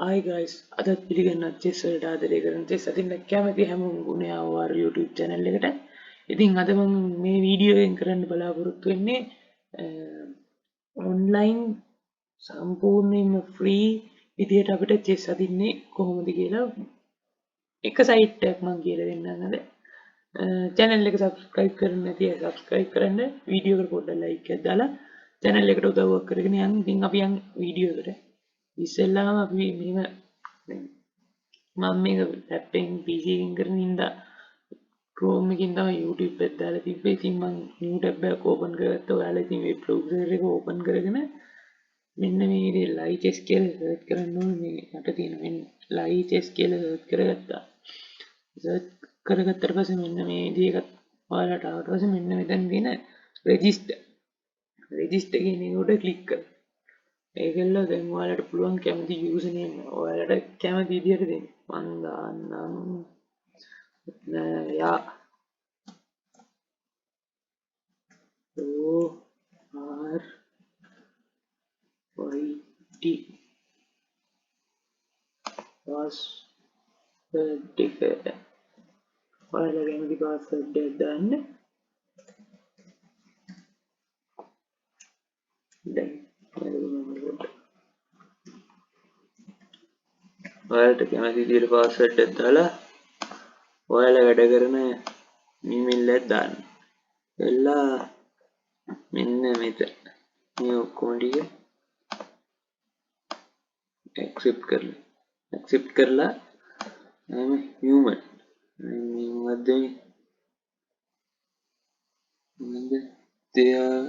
Hi guys, අදත් පිළිගන්න chess වලට ආදරය කරන චෙස් අතින් කැමති හැමෝම ගුණය ආවාර YouTube channel එකට. ඉතින් අද මම මේ වීඩියෝ එකෙන් කරන්න බලාපොරොත්තු වෙන්නේ online සම්පූර්ණයෙන්ම free විදියට අපිට චෙස් අදින්නේ කොහොමද කියලා එක සයිට් එකක් මම කියලා දෙන්නම් අද. channel එක subscribe කරන්න නැති අය subscribe කරන්න, වීඩියෝ එකට පොඩ්ඩක් like එකක් දාලා channel එකට උදව්වක් කරගෙන යන්න. ඉතින් අපි යන් වීඩියෝ එකට. ඉස්සෙල්ලාම අපි මෙහෙම මම මේක ලැප්ටොප් PC එකකින් කරන හින්දා Chrome එකකින් තමයි YouTube එක දාලා තිබ්බේ. ඉතින් මම new tab එකක් open කරගත්තා. ඔයාලා ඉතින් web browser එක open කරගෙන මෙන්න මේ විදිහේ live chess කියලා search කරන්න ඕනේ. මේ යට තියෙන මෙන්න live chess කියලා search කරගත්තා. search කරගත්තට පස්සේ මෙන්න මේ විදිහකට ඔයාලට ආවට පස්සේ මෙන්න මෙතන තියෙන register කියන එක උඩ click කරන්න. ඒකෙල්ල දැන් ඔයාලට පුළුවන් කැමති යූසර්නේම් ඔයාලට කැමති විදිහට දෙන්න. මම දාන්නම් යා ORYT password එක ඔයාලා කැමති password එකක් දාන්න. දැන් ඔයාලට කැමති විදිහට password එකක් දාලා ඔයාලා වැඩ කරන email එකක් දාන්න. එල්ලා මෙන්න මෙතන මේ ඔක්කොම ටික accept කරලා I'm a human. මොකද්ද there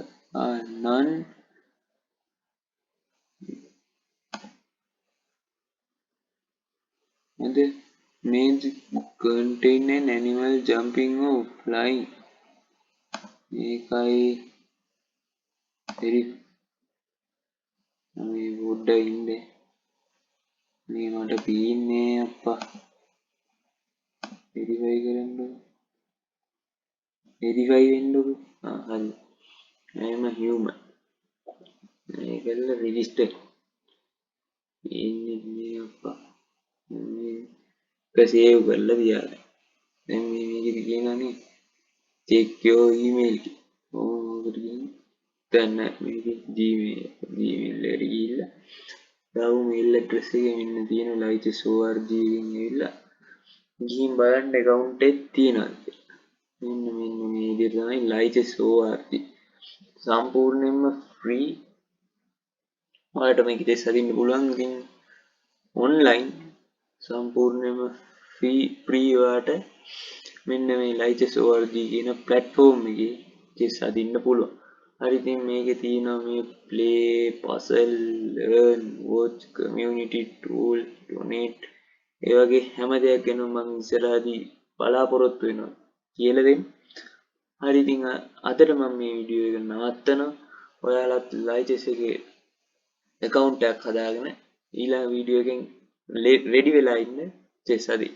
are none and means contain an animal jumping or flying. ඒකයි මේ වුඩ ඉන්නේ මේ මට පීන්නේ අප්පා වෙරිෆයි කරන්න වෙරිෆයි වෙන්නකො හරි I am a human මේකල්ල රෙජිස්ටර් ඉන්නේ මේ අප්පා මේක සේව් කරලා තියාගන්න දැන් මේකෙදි කියනනේ check your email මොකද කියන්නේ දැන් මේක Gmail එකට ගිහිල්ලා දාව mail address එකේ මෙන්න තියෙන lights org එකෙන් ඇවිල්ලා ගිහින් බලන්න account එක තියෙනවද මෙන්න මේ විදිහට තමයි lights org සම්පූර්ණයෙන්ම free ඔයාලට මේක ඉතින් හදින්න පුළුවන් ඉතින් online සම්පූර්ණයෙන්ම free ඔයාලට මෙන්න මේ lights org කියන platform එකේ chess හදින්න පුළුවන්. හරි ඉතින් මේකේ තියෙනවා මේ play, puzzle, learn, watch, community, tool, donate ඒ වගේ හැම දෙයක් ගැන මම ඉස්සරහදී බලාපොරොත්තු වෙනවා කියලා දෙන්න. හරි ඉතින් අදට මම මේ වීඩියෝ එක නවත්තනවා. ඔයාලත් lights එකේ account එකක් හදාගෙන ඊළඟ වීඩියෝ එකෙන් ready වෙලා ඉන්න chess හදි.